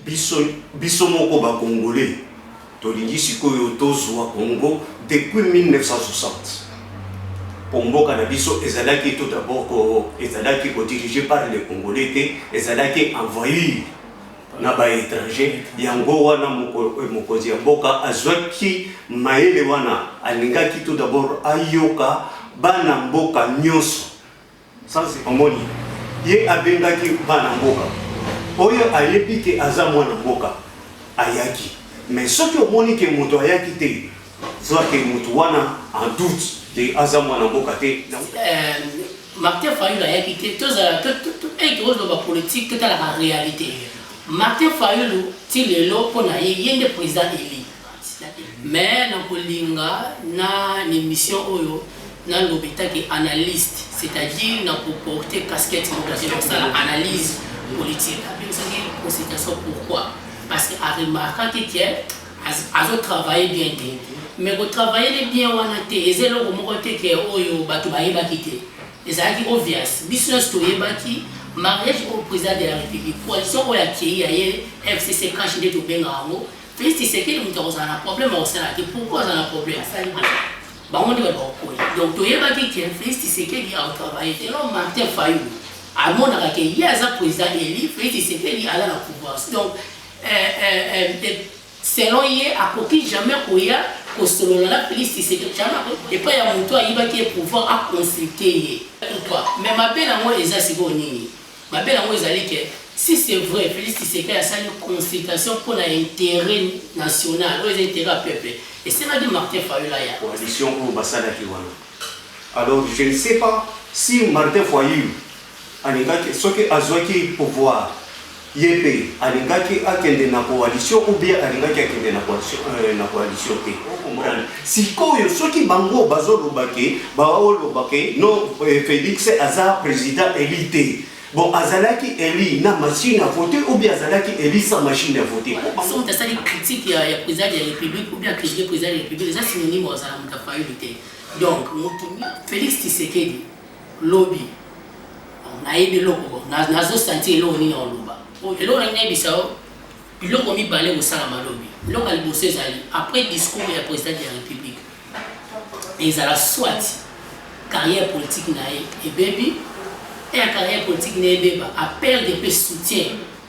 biso moko ba Congolais tolingi sikoyo tozwa Congo depuis 1960 pour mboka na biso ezalaki tout d'abord ezalaki dirigé par les Congolais ezalaki envoyé na ba étranger yango wana mokozi ya mboka azwaki maele wana alingaki tout d'abord ayoka bana mboka nyonso sans omoni ye abengaki bana mboka oyo ayebi ke aza mwana mboka ayaki mais soki omoni ke moto ayaki te soit ke moto wana en doute de aza mwana mboka te Martin Fayulu ayaki te tozala ba politique tout à la réalité Martin Fayulu ti lelo pona yende président élu mais na kolinga na émission oyo na lobeta ki analyste c'est-à-dire na porter casquette de ça analyse politique avec consultation pourquoi parce que a remarqué que a travaillé bien mais ko travailler bien wana te ezelo ko moko te ke oyo batu bayeba kité ezaki obvious business to yebaki mariage au président de la République coalition oya ki ya FCC cash de to benga ngo Félix Tshisekedi mutoza na problème au Sénat pourquoi ça na problème bango de ba ko donc to yebaki ke Félix Tshisekedi a travaillé te non Martin Fayulu à mon avis il y a un président élu Félix Tshisekedi a la pouvoir donc selon hier à côté jamais koya ko solo la Félix Tshisekedi jamais et pas ya muto ayiba ki pouvoir à consulter mais ma belle moi les asigo nini ma belle moi ezali que si c'est vrai Félix Tshisekedi a sa consultation pour l'intérêt national ou les intérêts peuple et c'est là de Martin Fayulu ya coalition au basala ki wana alors je ne sais pas si Martin Fayulu alingaki soki azwaki pouvoir yebe alingaki akende na coalition ou bien alingaki akende na coalition te comprendre sikoyo soki bango bazolobake baolobake non Félix aza président élité bon azalaki éli na machine à voter ou bien azalaki éli sans machine à voter si on t'a dit critique ya président de la République ou bien critiquer président de la République c'est synonyme aux Mouta Fayulu donc Félix Tshisekedi lobby na yebi loko nazo sentir lo ni on loba elo na ngai bisao biloko mi balé au sala malobi biloko ali bossé zali après discours ya président de la République ils ala soit carrière politique na et baby et la carrière politique na beba a perdre de soutien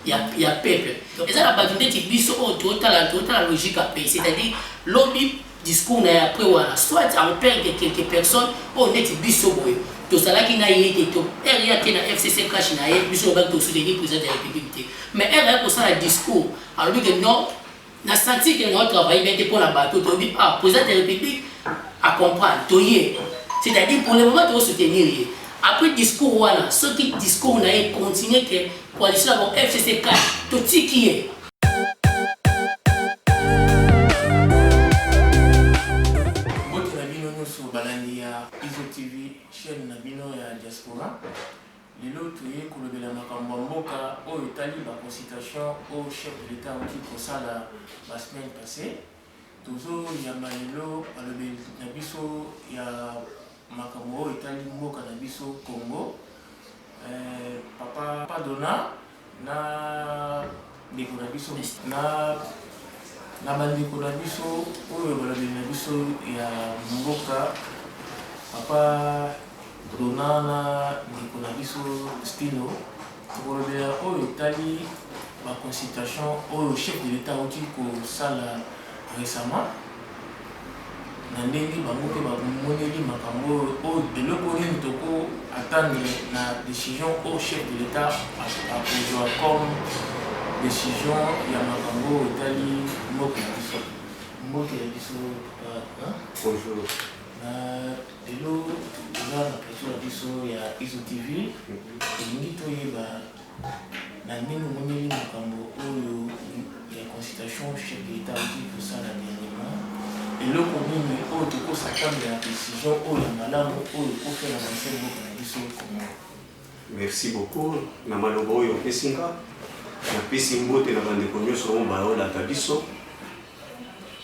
ya peuple donc ils ala batinde ti biso au total la logique à payer c'est-à-dire lobby discours na après wala soit on perd quelques personnes on est biso boy to sala ki na yete to area te na FCC cash na ye biso ba to soutenir président de la République mais elle ko sala discours alors que non na senti que notre travail bien pour la bateau to bi président de la République à comprendre to yé c'est-à-dire pour le moment to soutenir yé après discours wala ce qui discours na ye continuer que coalition avec FCC cash to tiki TV chaîne Nabino ya diaspora lelo tuye kolobela makambo mboka oyo tali ba consultation au chef de l'État qui kosala la semaine passée tozo ya malelo balobeli na biso ya makambo oyo tali mboka na biso Congo papa Dona na ndeko na biso na bandeko na biso oyo balobeli na biso ya mboka papa Donana Nicolas Stino pour le tali la consultation au chef de l'État qui sala récemment nandeli bango pe bamoneli makambo o eloko nini toko attendre la décision au chef de l'État à pouvoir comme décision ya makambo tali mboka biso bonjour lelo toza na plateau na biso ya Izo TV elingi toyeba na ndenge omoneli makambo oyo ya consultation chef de l'État oki kosala dernièrement eloko nini oyo tokosatande na décision oyo ya malamu oyo ekofela na nse mboka na biso Congo. Merci beaucoup na maloba oyo opesinga napesi mbote na bandeko nyonso oyo baolanda biso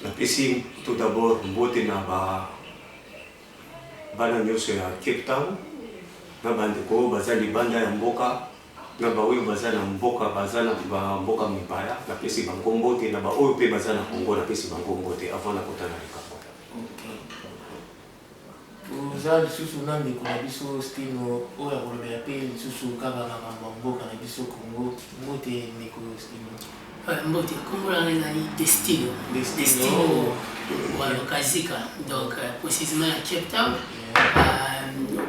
napesi tout d'abord mbote na bana nyonso ya Cape Town na bandeko baza libanda ya mboka na baoyo baza na mboka baza na mboka mibaya na pesi bango mbote na baoyo pe baza na Congo na pesi bango mbote avant na kota na likambo. Oza lisusu na ndeko na biso Stino oyo akolobela pe lisusu kaka na mboka na biso Congo mbote ndeko Stino. Mbote Congo na ezali Destino. Destino wala kazika donc précisément à Cape Town.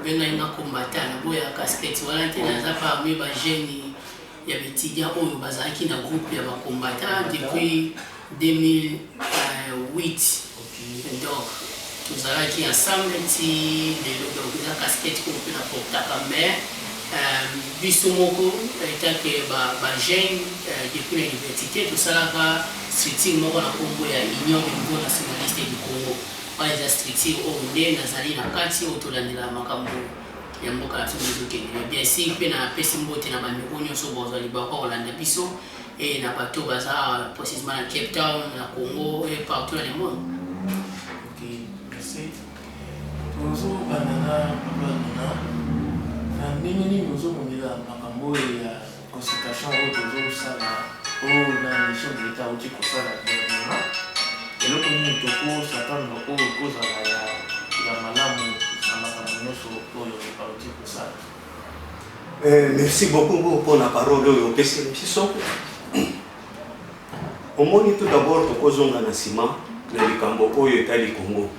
Benga inga combattant na boya casquette wala te naza parmi ba jeunes ya betidia oyo bazalaki na groupe ya ba combattant depuis 2008. Donc nous allons qui ensemble ti donc la casquette qu'on peut apporter comme mais bisomoko étant que ba jeune depuis l'université tout ça là streeting moko na Congo ya Union des Nouveaux Nationalistes du Congo pas les streeting au ndé nazali na kati otolandela makambo ya mboka na biso kende bien sûr pe na pesi mbote na bandeko nyonso bozali bako Olanda biso et na bato baza précisément na Cape Town na Congo et partout dans le monde. Tozo banana na nini nozo monela makambo ya consultation au tozo sala au na mission de l'état au tiko sala gouvernement eloko nini toko satana au koza ya malamu na makambo nyonso oyo au tiko sala. Merci beaucoup pour la parole oyo pesi biso. Omoni tout d'abord tokozonga na sima na likambo oyo etali Congo.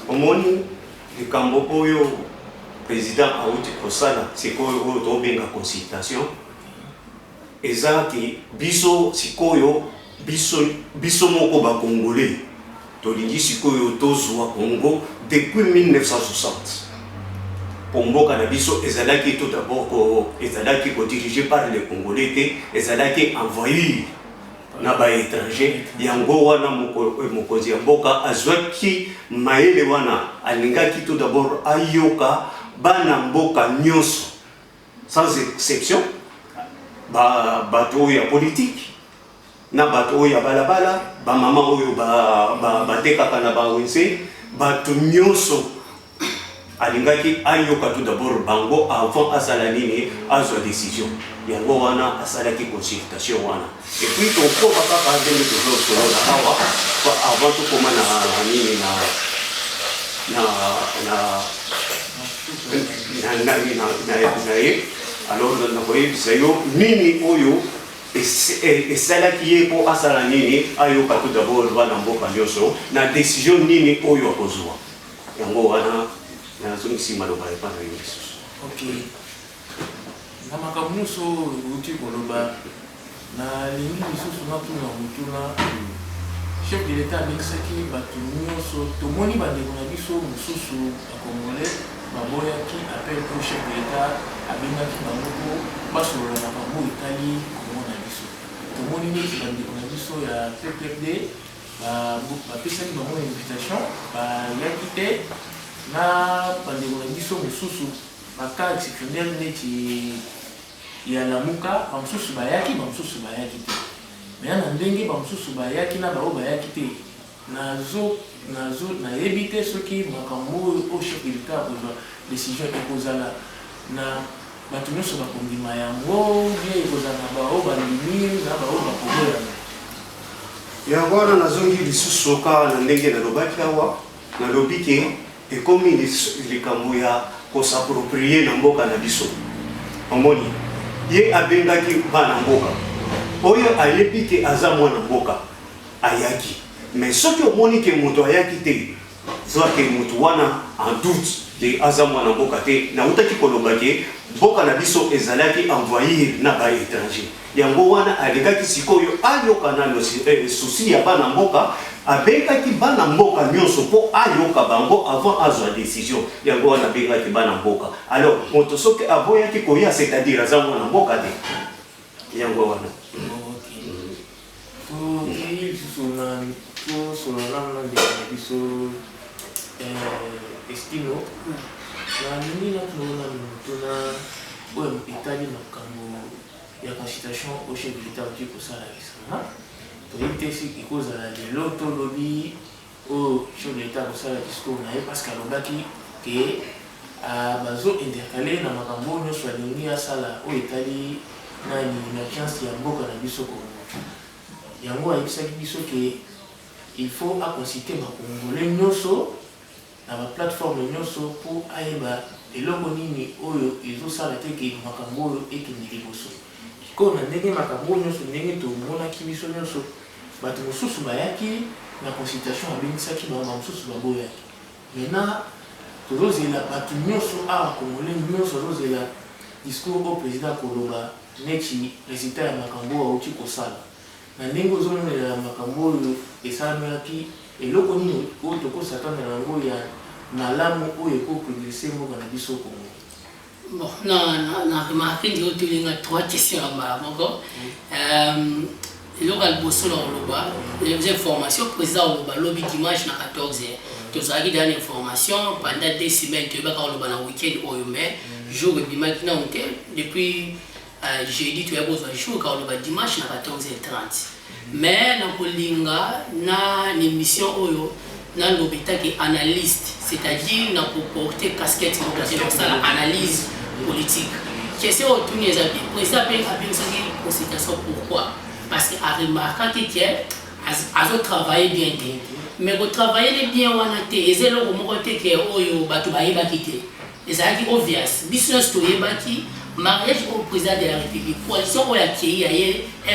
Omoni likambo oyo président auti kosala sikoyo oyo tobenga consultation ezaki biso sikoyo biso moko ba congolais tolingi sikoyo tozwa Congo depuis 1960 pomboka na biso ezalaki tout d'abord ezalaki dirigé par les Congolais te ezalaki envoyé na ba étranger yango wana mokonzi ya mboka azwaki maele wana alingaki tout d'abord ayoka bana mboka nyonso sans exception bato ya politique na bato ya balabala ba mama oyo batekaka na bawense bato nyonso alingaki ayoka tout d'abord bango avant asala nini azwa décision yango wana asalaki consultation wana et puis tokoba kaka ndenge tozosolola awa avant tokoma na nini na alors nakoyebisa yo nini oyo esalaki ye po asala nini ayoka tout d'abord bana mboka nyonso na décision nini oyo akozwa yango wana nazongisi maloba epa na yo lisusu. Okay. Na makambo nyonso uti koloba na lingi lisusu natuna mutuna chef de l'état abekisaki bato nyonso tomoni bandeko na biso mosusu ya congolais baboyaki appel po chef de l'état abengaki bango po basolola na bango etali Congo na biso tomoni neti bandeko na biso ya PPRD bapesaki bango invitation bayaki te na bandeko na biso mosusu baka exceptionnel neti ya Lamuka bamosusu bayaki te mais na ndenge bamosusu bayaki na bao bayaki te nayebi te soki makambo oyo chef de l'état akozwa décision ekozala na bato nyonso bakondima yango bie ekozala na bao bandimi na bao bakoboyana yango wana nazongi lisusu kaka na ndenge nalobaki awa nalobi ke ekomi likambo ya kosapproprie na mboka na biso. Omoni ye abengaki bana mboka oyo ayebi ke aza mwana mboka ayaki mais soki omoni ke moto ayaki te zwake moto wana en doute de aza mwana mboka te na utaki koloba ke mboka na biso ezalaki envoyer na ba étranger yango wana alekaki sikoyo ayoka na souci ya bana mboka abengaki bana mboka nyonso po ayoka bango avant azwa décision yango wana abengaki bana mboka alors moto soki aboyaki koya c'est-à-dire aza mwana mboka te yango wana. sololanga ndeko biso Estino na nini natuna mutuna oyo etali makambo ya consultation au chef de l'état oki kosala lisanga toyebi te soki ekozala lelo tolobi oyo chef de l'état kosala discours na ye parce que alobaki ke bazo intercalé na makambo nyonso alingi asala oyo etali nani na chance ya mboka na biso Congo. Yango ayebisaki biso ke il faut consulter bakongolais nyonso na baplateforme nyonso pour ayeba eloko nini oyo ezosala te ke makambo oyo ekende liboso. Ko na ndenge makambo nyonso ndenge tomonaki biso nyonso bato mosusu bayaki na consultation abengisaki bango mosusu baboyaki. Maintenant tozozela bato nyonso awa congolais nyonso tozozela discours au président koloba neti résultat ya makambo auti kosala na ndenge ozomonela makambo oyo esalamaki eloko nini oyo tokosatana yango ya malamu oyo ekoprogresse mboka na biso Congo. Bon, na remarqué ndi otulinga 3 questions amba moko. Eloko alboso na oloba les informations président oloba lobby dimanche na 14h. Tozaki dans l'information pendant 2 semaines tu baka oloba na week-end oyo mais jour bimaki na onte depuis jeudi tu as besoin jour ka oloba dimanche na 14h30. Mais na kolinga na émission oyo na lobita ki analyste, c'est-à-dire na pour porter casquette dans ça analyse politique. Question autour des amis. Président a pensé consultation pourquoi? Parce que a remarqué que a travaillé bien, mais vous travaillez bien on a été et c'est le moment que oyo batu baïba quitter. Et ça dit obvious. Business to yebaki mariage au président de la République. Coalition oya qui a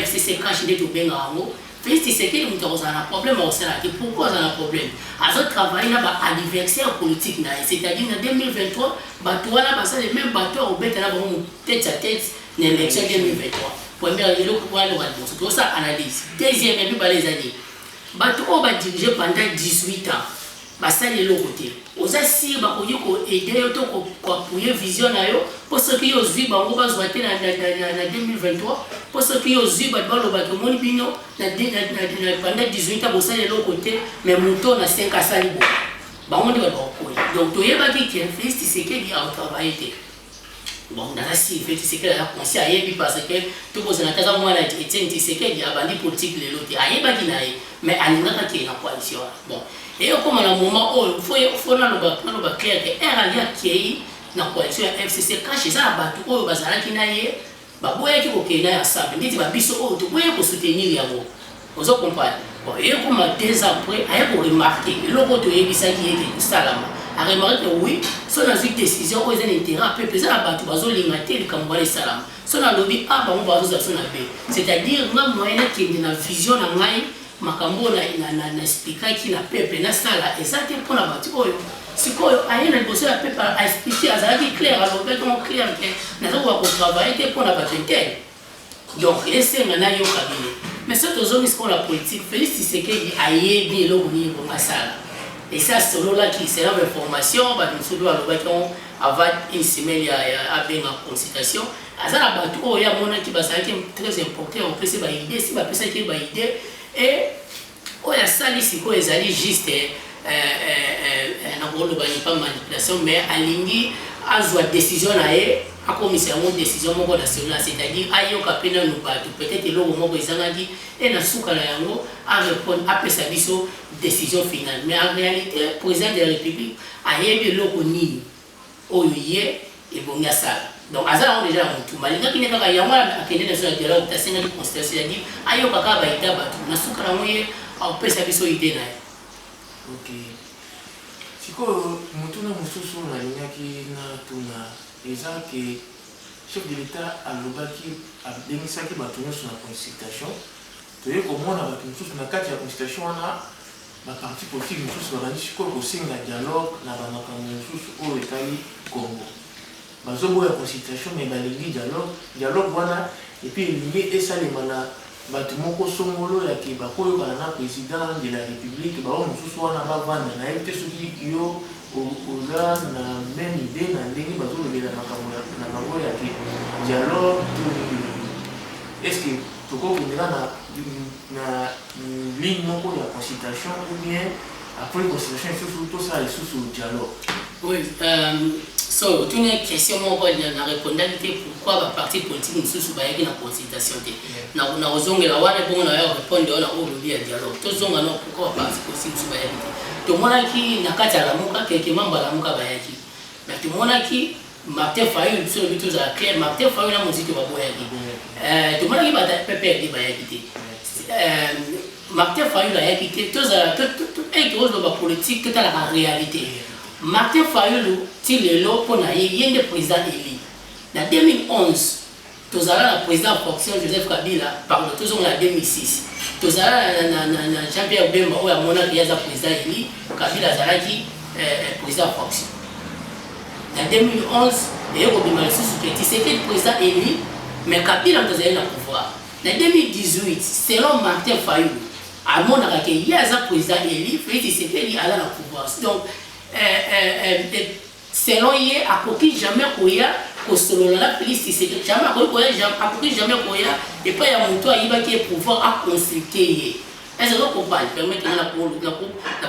FCC cash de to bengango. Félix Tshisekedi nous avons un problème au Sénat. Pourquoi on a un problème? À ce travail là bas anniversaire politique là, c'est-à-dire en 2023, batu wana basa les mêmes bateaux au bet là bon tête à tête l'élection 2023. Première élo pour aller voir c'est tout ça analyse. Deuxième et puis les années. Bateau on va diriger pendant 18 ans. Basa les côté. Aux assis ba ko yiko aider yo to ko appuyer vision na yo pour ce qui os vie bango ba zoater na 2023 pour ce qui os vie ba lo ba ko moni bino na pendant 18 ans bosa les côté mais monto na 5 asali bo. Ba on ba ko. Donc to yeba ki Félix Tshisekedi a travaillé. Bon dans la si Félix Tshisekedi a conscience ayebi parce que tout pose na kaza mwana Etienne Tshisekedi a bandi politique les lotis ayeba ki na mais alingaka ki na coalition. Bon et comme à un moment où il faut na clair que RAlia qui na coalition FCC caché ça ba tout bazala ki na ye ba boya ki ko kena ya sabe nditi ba biso o to boya ko soutenir yango ozo comprendre. Bon et comme 2 ans après aya ko remarquer loko to yebisa ki yeke salama a remarqué que oui son une décision aux intérêts peuple ça ba tout bazo lingater comme ba salama son na lobby a ba mo bazo za sona be c'est-à-dire nga moyen ki na vision na ngai makambo na expliquer qui na peuple na sala exacte pour na bati oyo sikoyo ayena bosse la peuple a expliquer azaki clair alors que comment clair que na zo ko travailler pour na bati tel donc essayer na yo kabine mais ce tozo mis pour la politique Félix Tshisekedi aye bien lo ni ko masala et ça solo là qui c'est l'information ba nous doit le battre avant une semaine à bien en consultation azala bati oyo ya mona ki basaki très important on peut se ba idée si ba peut se ki ba idée et oya sali siko ezali juste na ko loba ni pas manipulation mais alingi azwa décision na ye a commissaire mon décision moko nationale c'est-à-dire ayo kapena no bato peut-être lo moko ezangaki et na suka na yango a répondre a pesa biso décision finale mais en réalité président de la République a yebi loko nini oyo ye et bonga sala. Donc azala on déjà mutu malinga kine kaka yamala akende na so dialogue ta senga di constitution c'est-à-dire ayo kaka ba ita batu na sukara moye au pesa biso idée na. OK. Siko mutu na mususu na linga ki na tuna eza que chef de l'état a lobaki a demisaki batu nyonso na consultation. Toye komona batu mususu na kati ya consultation wana ba parti politique mususu ba bandi siko ko singa dialogue na ba makambo mususu o etali Congo. Bazobo ya consultation mais balingi dialogue wana et puis lingi esalema na batu moko songolo ya ke bakoyo bana président de la République ba mususu wana bavanda na ete soki yo oza na même idée na ndenge bazolobela makambo na bango ya ke dialogue est-ce que tokokendela na ligne moko ya consultation ou bien après consultation isusu tosala lisusu dialogue? Oui, so tu n'as question mon rôle na répondalité pourquoi ba parti politique mususu ba yaki na consultation te na ozongela wana bongo na yo répondre ona o lobby ya dialogue to zonga no pourquoi ba parti politique mususu ba yaki te to mona ki na kati ya lamuka keke mamba lamuka ba yaki mais tout le monde a qui Martin Fayou sur le but à clair Martin Fayou la musique va boire qui tout le monde qui va pépé qui va quitter Martin Fayou la quitté tout et tout le politique tout à la réalité Martin Fayou il est là pour na il est président élu en 2011 tous la président fonction Joseph Kabila pardon tous en 2006 tous Jean-Pierre Bemba ou à mon avis président élu Kabila Zalaki président fonction en 2011 et au Bimali qui c'était le président élu mais Kabila dans le pouvoir en 2018 selon Martin Fayou à mon avis il y a un président élu Félix Tshisekedi à la pouvoir donc selon hier à côté jamais koya ko solo la Félix Tshisekedi jamais koya à côté jamais koya et pas ya moto ayiba qui est pouvoir à consulter est-ce que vous comprenez permettez la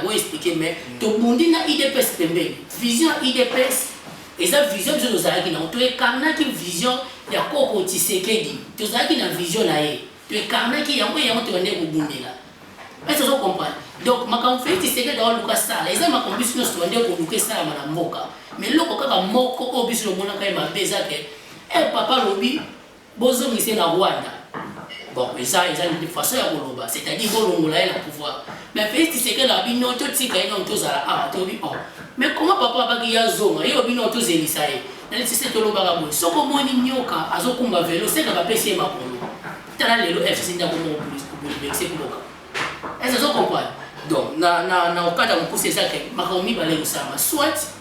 pour expliquer mais to bundi na IDPS pembe vision IDPS et ça vision de nos alaki na to ekarna ki vision ya koko Tshisekedi to zaki na vision na ye to ekarna ki yango to ndé ko bundela est-ce que vous comprenez donc makambo Félix Tshisekedi dans Lucas Sala eza makambo biso to ndé ko Lucas Sala na mboka mais loko kaka moko o biso mona kai mabeza ke papa lobi bozo mise na Rwanda bon mais ça ils ont une façon ya koloba c'est-à-dire bolongola la pouvoir mais Félix Tshisekedi la bino to tika ino to zala to bi on mais comment papa baki ya zonga yo bino to zelisa ye na lisi to loba ka bo soko moni nyoka azokumba velo c'est ka pesi makolo tala lelo FC nda ko mo police ko c'est ko est-ce que vous comprenez donc na okata ko pousser ça que makomi balé usama soit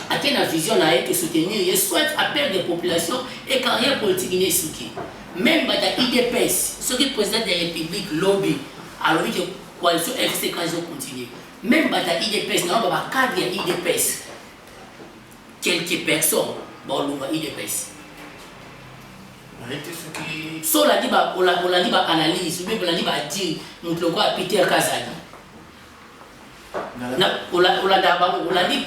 à quelle vision a été soutenir soit à perdre des populations et carrière politique inésuki même dans IDPS ce qui président de la République lobby alors que coalition FC quand ils continuer même dans IDPS non pas cadre IDPS quelques personnes bon le IDPS so la diba la diba analyse ou bien la diba dire nous quoi Peter Kazadi na la daba la dit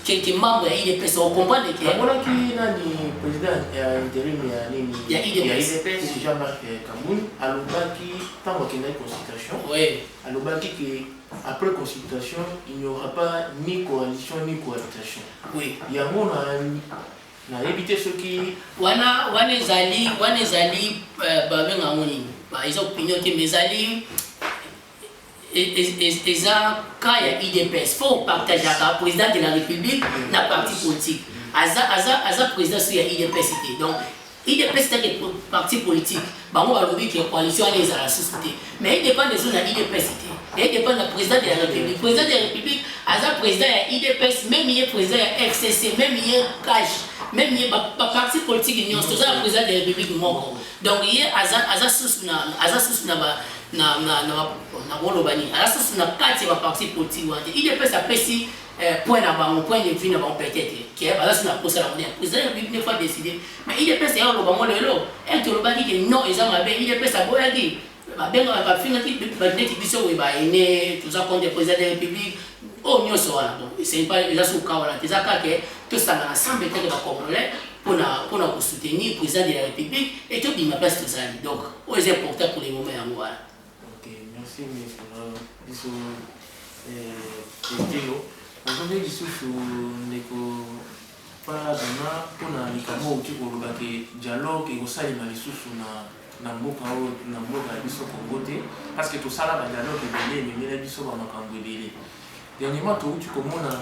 quelques membres de l'IDPS, on comprend que... Voilà qui est le président intérim de l'IDPS, Jean-Marc Kamoun, à l'Obaki, tant qu'il y a une consultation, à l'Obaki, après consultation, il n'y aura pas ni coalition ni cohabitation. Oui. Il y a un évité ce qui... Wana zali, ils ont opinion que mes alliés... Et ça, quand il y a IDPS, il faut partager avec le président de la République, la parti politique. Aza président sur IDPS. Donc, IDPS c'est un parti politique. On va dire que la coalition est à la société. Mais il dépend des zones de IDPS. Il dépend du président de la République. Le président de la République, Aza président de IDPS, même il est président de FCC, même il est cash, même il est parti politique, il est président de la République. Donc, il y a Aza sous na bolobani ala sous na kati ya parti politique wante il peut s'apprécier point de vue na ba peut-être qui ala sous na posa la monnaie président ne faut décider mais il peut c'est lo bango lelo et to lo baki que non ils ont mabe il peut ça boya ki ba benga ba finga ki ba net biso we ba ene tout ça contre le président de la République oh nyoso wana donc c'est pas les sous ka wana teza ka que tout ça ensemble peut-être ba congolais pour soutenir le président de la République et tout bima place tout ça donc c'est important pour les moments en voilà. Merci pour diso telo aujourd'hui disusu ndeko pa dana pona likamo utiko lobaki dialogue et osalima lisusu na mboka biso Congo te parce que tout ça là ba dialogue ebele mais biso ba makambo ebele dernièrement tu komona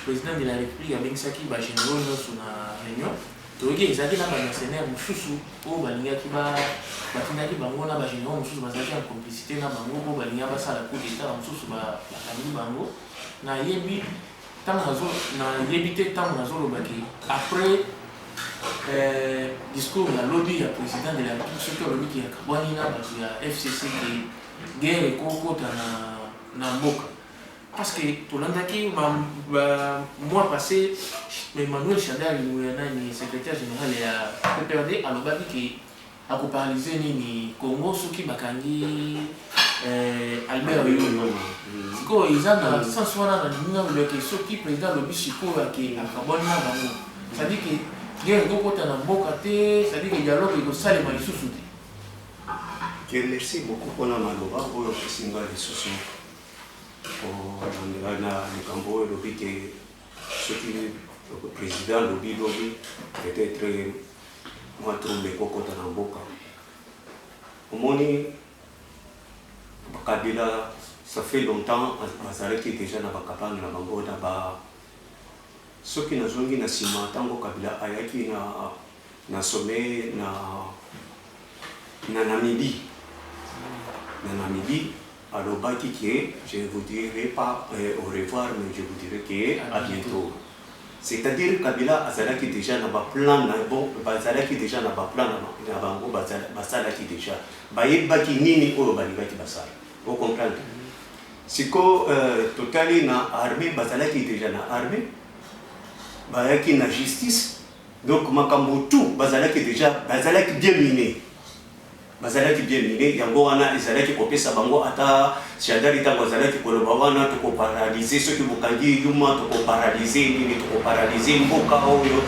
président de la République abengisaki ba généraux nyonso na réunion toyoki ezalaki na bamercenaire mosusu oyo balingaki batindaki bango na bagénéraux mosusu bazalaki en complicité na bango mpo balingaki basala coup d'état mosusu bakangi bango nayebi te ntango nazolobaki après discours ya lobby ya président de la République soki olobiki yakabwani na bato ya FCC ke guerre ekokota na mboka parce que tolandaki mois passé Emmanuel Chandal ni secrétaire général ya PPRD alobaki ke akoparalyser nini Congo soki bakangi Albert Yoyo sikoyo eza na sens wana na linga lobaki soki président lobi sikoyo ake akabwani na bango c'est-à-dire que guerre ekokota na mboka te c'est-à-dire que dialogue ekosalema lisusu te. Merci beaucoup pour la maloba oyo opesinga lisusu olandela na likambo oyo elobi ke ce qui le président lobby peut-être moi trouve les cocottes en boca. Au moni Kabila, ça fait longtemps bazalaki déjà na bakapanga na bango na ba soki nazongi na sima tango Kabila ayaki na sommet na Namibie. Na Namibie, alobaki que je ne vous dirai pas au revoir, mais je vous dirai que à bientôt. C'est-à-dire Kabila azalaki déjà na ba plan na bon bazalaki déjà na ba plan na bango bazalaki déjà bayebaki nini oyo balibaki basala. Vous comprenez? Siko totali na armée bazalaki déjà na armée bayaki na justice, donc makambo tout bazalaki déjà bazalaki bien miné. Bazalaki bien miné, yango wana ezalaki kopesa bango ata shadari tango bazalaki koloba wana to paralyser ceux qui bokangi yuma to paralyser nini to paralyser mboka oyo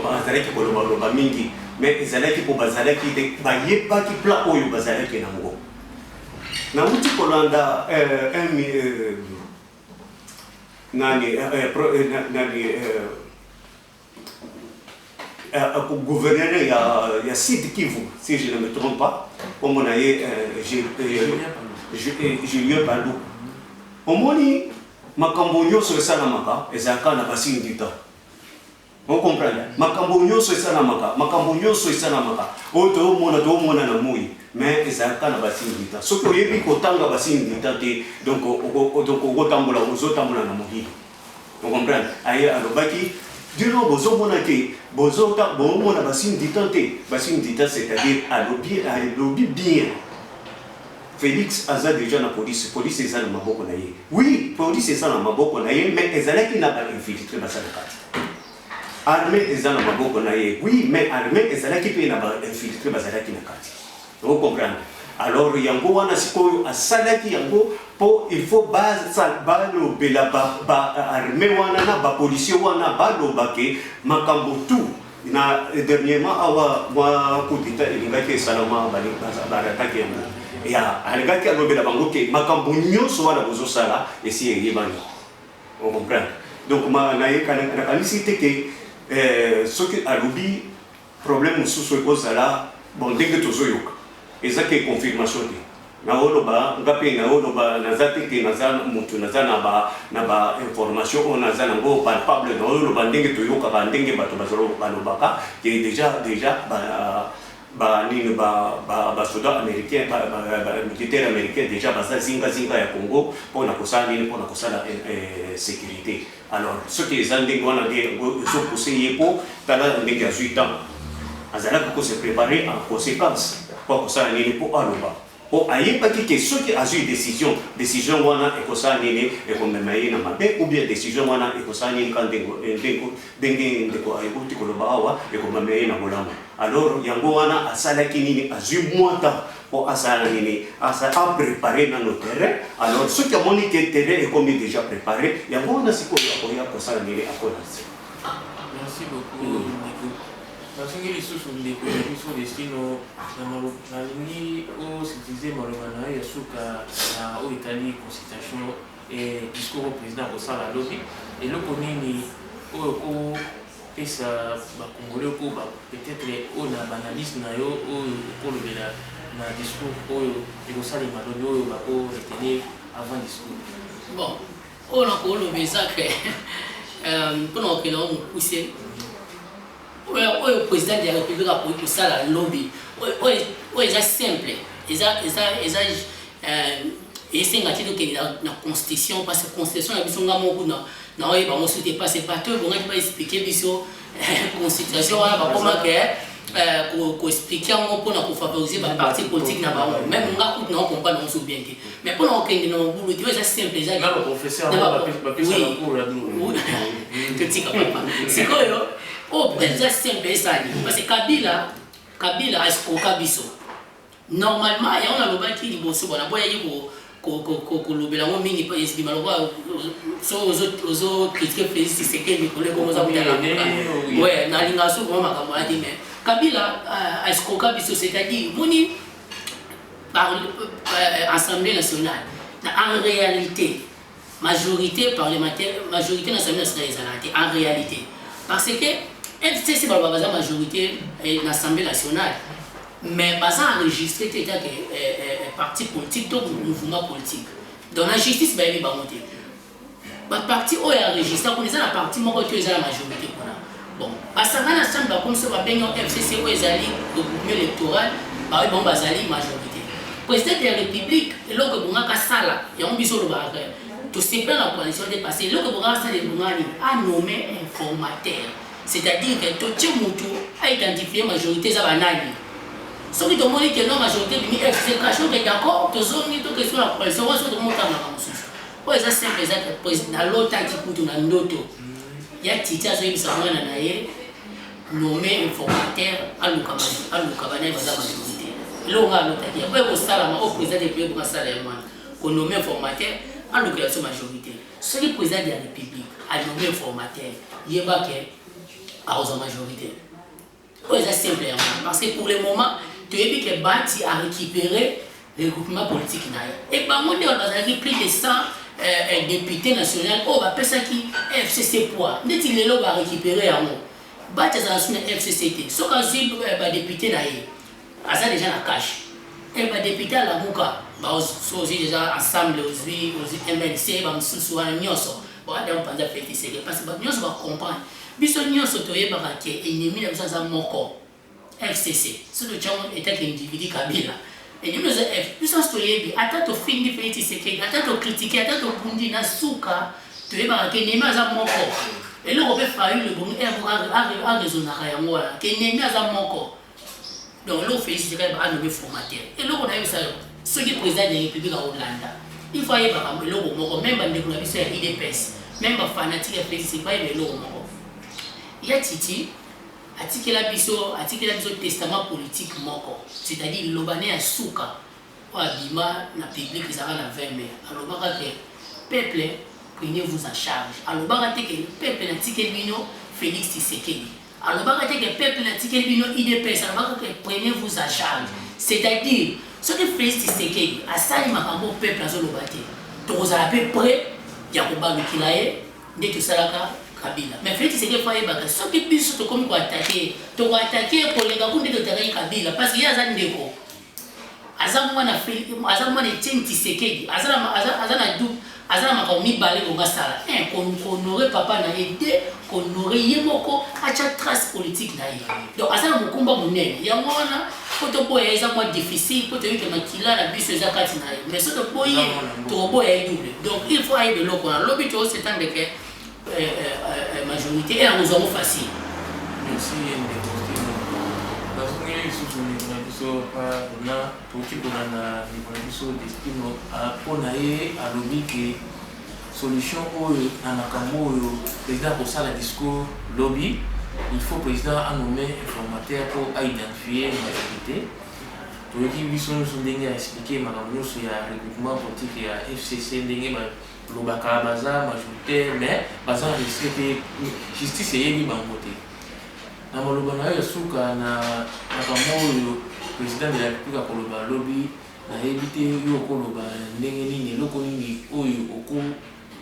bazalaki koloba loba mingi, mais ezalaki ko bazalaki te bayebaki plan oyo bazalaki nango. Na muti kolanda gouverneur il y a Sud Kivu, si je ne me trompe pas, comme on a Julien Balou. Au moni, Makambonyo sur Salamaka, et Zaka n'a pas signé du temps. On comprend? Makambonyo sur Salamaka, Makambonyo sur Salamaka. Auto mona na mouille, mais Zaka n'a pas signé du temps. Ce que j'ai dit qu'autant n'a pas signé du temps, donc au tambola, aux autres tambola na mouille. On comprend? Aïe, alobaki. Dino bozo mona ke bozo ta bon mona basine ditante basine ditante, c'est-à-dire à lobby bien. Félix aza déjà na police eza na maboko na ye. Oui, police eza na maboko na ye, mais ezalaki na ba infiltré basala kati. Armée eza na maboko na ye. Oui, mais armée ezalaki pe na ba infiltré basalaki na kati. Vous comprenez? Alors yango wana sikoyo asalaki yango po il faut balo bela ba armée wana na ba policier wana balo bake makambo tout na dernièrement awa wa kudita elingaki salama bali barataki yango ya alingaki alobela bango ke makambo nyonso wana bozo sala esi yebani. On comprend? Donc na yekanisi te ke soki alobi problème mususu ekozala bon ndenge tozoyoka ezaki confirmation te na oloba ngape na oloba nazate ke nazana mutu nazana na ba information on nazana ngo palpable na oloba ndenge toyoka ba ndenge bato bazolo balobaka ke déjà ba nini ba soldat américain ba militaire américain déjà baza zinga ya Congo pour na kosala nini pour na kosala sécurité. Alors ce qui est ndenge wana de so pousser pour tala ndenge ya 8 ans azala ko se préparer en conséquence pour ça nini pour aloba pour ayebaki que ceux qui a eu décision wana ekosa nini ekomemaye na mabe ou bien décision wana ekosa nini quand ndeko ayeboti koloba awa ekomemaye na bolamo. Alors yango wana asalaki nini azu mwata pour asala nini asa préparer dans nos terrains. Alors ceux qui ont que terrain est comme déjà préparé yango wana sikoyo akoya kosala nini akola. Merci beaucoup. Nasingi lisusu ndeko ya biso destino na lingi o citizen malomana ya suka na o Italie consultation et discours au président kosala lobi eloko nini oyo ko pesa ba congolais ko ba peut-être o na banaliste na yo oyo ko lobela na discours oyo ekosala maloni oyo ba ko retenir avant discours. Bon, on a ko lobeza que pendant que l'on poussait le président de la République a pour ça la lobby. C'est simple. C'est la constitution parce que la constitution est bien non il va me pas c'est pas tout bon il va expliquer biso constitution va comment que ko expliquer pour na favoriser ba parti politique na ba même on a non comprendre on sou bien mais pour on kenge no boulot tu c'est simple déjà le professeur va pesa la cour là que tu comprends c'est quoi yo oh président simple ça parce que Kabila est biso normalement il y a on a lobaki liboso bona boya yiko ko lobela mo mingi pa esi maloba so ozo critiquer président c'est que Nicolas comment ça vous ouais na linga so comment makambo a dit mais Kabila est biso c'est-à-dire moni par Assemblée nationale en réalité majorité parlementaire, majorité nationale en réalité. Parce que FCC va avoir la majorité dans l'Assemblée nationale, mais pas enregistré que parti politique, donc mouvement politique. Dans la justice, il va monter. Le parti où est enregistré, on est la partie où est la majorité. Bon, parce que dans l'Assemblée, comme ça, on va FCC où est le groupe électoral, on va avoir la majorité. Le président de la République, il y a un sala, il y a un bisou de barre. Tout ce la coalition dépassée, le a nommé informateur. C'est-à-dire que tout le monde a identifié la majorité de la banane. Ce qui demande que la majorité de l'FCC, est d'accord, tout le monde est sur la coalition, tout le monde est dans la constitution. Pour les simple président, l'autre qui coûte dans l'auto, il y a Tita Zoé Bissamana nommé informateur à l'Ukabana et à la majorité. L'autre qui a fait au salaire, au président des pays pour un salaire, qu'on nomme informateur à la majorité. Ce qui est président de la République a nommé informateur, il y a pas à la majorité. C'est simple, parce que pour le moment, tu as vu que Bati a récupéré le groupement politique. Et par contre, on a plus de 100 députés nationaux, on va appeler ça qui FCC poids. Dès qu'il est là, on va récupérer à moi. Bati a un FCCT. Ce qu'on a député, on a déjà la cache. Et les députés à la Mouka, ils sont déjà ensemble, aussi MLC, ils sont souvent en Nyoso. Bon, on va faire des parce que Nyoso va comprendre. Biso Nyoso, tu as vu que l'ennemi de ça moko. FCC. Ce que tu as été un individu Kabila. Et nous avons Biso Stoyebi, attends au fin de Félix Tshisekedi, attends au critiquer, attends au Bundi Nasuka, tu as vu que l'ennemi de moko. Et là, on peut faire le bon air à raisonner à moi, que l'ennemi de moko. Donc, l'eau fait ici, il a nommé formateur. Et là, on a eu ça, ce qui est président de la République en Hollande. Il faut y avoir un logo, même si on a vu ça, il est IDPS, même si fanatique de FCC, il y a un logo. Il y a Titi, article testament politique, c'est-à-dire l'Obané à Souka, ou à Bima, la public, ils avaient la 20 mai. Alors, peuple, prenez-vous en charge. Alors, le peuple, l'article Félix Tshisekedi. Alors, que le peuple n'a pas IDPS, alors prenez-vous en charge. C'est-à-dire, ce que Félix Tshisekedi a sali makambo peuple à Zolobate. Donc, vous avez à peu près, il y a un peu dès que ça Kabila. Mais Félix Tshisekedi fait que ce qui puisse te comme attaquer, tu vas attaquer pour les gars de Kabila parce qu'il y a un déco. Azamwana Félix Tshisekedi, Azana Dou. Azana makomi balé au gasala qu'on aurait papa na aidé qu'on aurait yemoko à chaque trace politique na donc azana mukumba munene ya mwana poto boya eza moi difficile poto yike makila na biso eza kati na mais ce to boye to boya double donc il faut aller de l'autre côté lobby to c'est tant que majorité et nous avons facile merci parce que nous sommes na toki bonana biso destino a ponaye a lobby que solution oyo na makambo oyo président pour ça le discours lobby il faut président a nommé informateur pour identifier majorité toki biso nous sommes ndenge à expliquer makambo sur ya regroupement politique ya FCC ndenge ba lobaka baza majorité mais baza respecter justice yebi bangote na maloba na yo suka na makambo oyo président de la République a koloba lobby na évité yo koloba ndenge nini loko nini oyo oko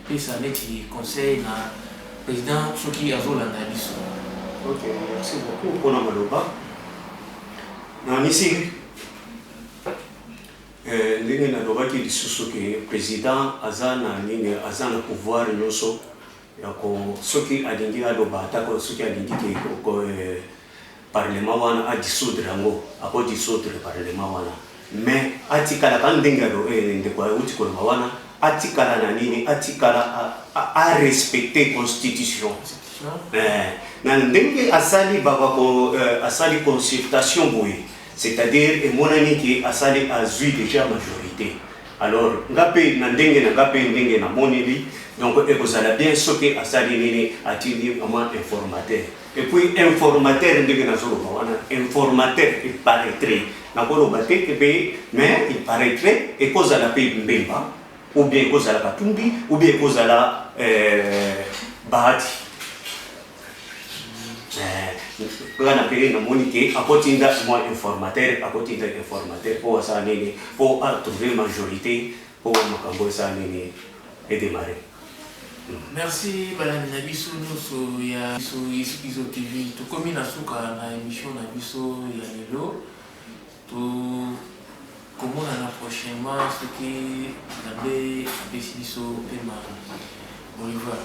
pesa neti conseil na président soki azolanda biso. Ok, merci beaucoup pour la maloba. Na nisi ndenge na loba ki lisusu ke président azana nini azana pouvoir nyonso ya ko soki alingi aloba atako soki alingi ke ko parlement wana a dissoudre yango ako dissoudre parlement wana mais atikala bandinga do ndeko uti ko wana atikala na nini atikala a respecter constitution na ndenge asali baba ko asali consultation boye c'est-à-dire et monani ki asali azui déjà majorité alors ngape na ndenge na ngape ndenge na moneli donc ekozala bien soki asali nini atindi vraiment informateur. Et puis informateur ndenge na zolo wana informateur il paraîtrait na ko lobate ke mais il paraîtrait et cause la paix mbemba ou bien cause la patumbi ou bien cause la bahati kana pele na monique akotinda moi informateur pour ça nini pour trouver majorité pour makambo ça nini et démarrer. Merci balani na biso nyonso ya Izo TV. Tokomi na suka na émission na biso ya lelo. Komona na prochainement ce qui nabe abesi biso pema Oliver.